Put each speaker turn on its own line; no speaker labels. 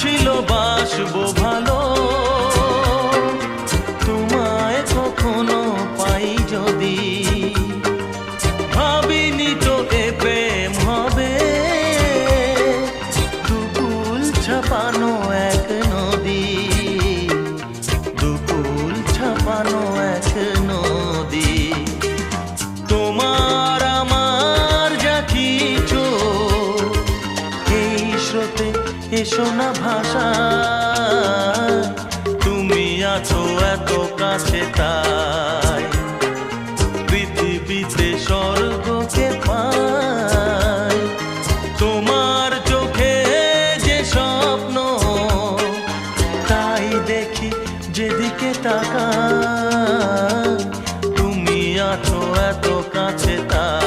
ছিল বাসবো ভালো, তোমায় কখনো পাই যদি। ভাবিনি তো এ প্রেম হবে, দুকুল ছাপানো এক নদী, দুকুল ছাপানো এক নদী। তোমার আমার যা কিছু এই স্রোতে এসো না ভাষা, তুমি আছো এত কাছে তাই পৃথিবীতে স্বর্গকে পাই। তোমার চোখে যে স্বপ্ন তাই দেখি যেদিকে তাকাই, তুমি আছো এত কাছে তাই।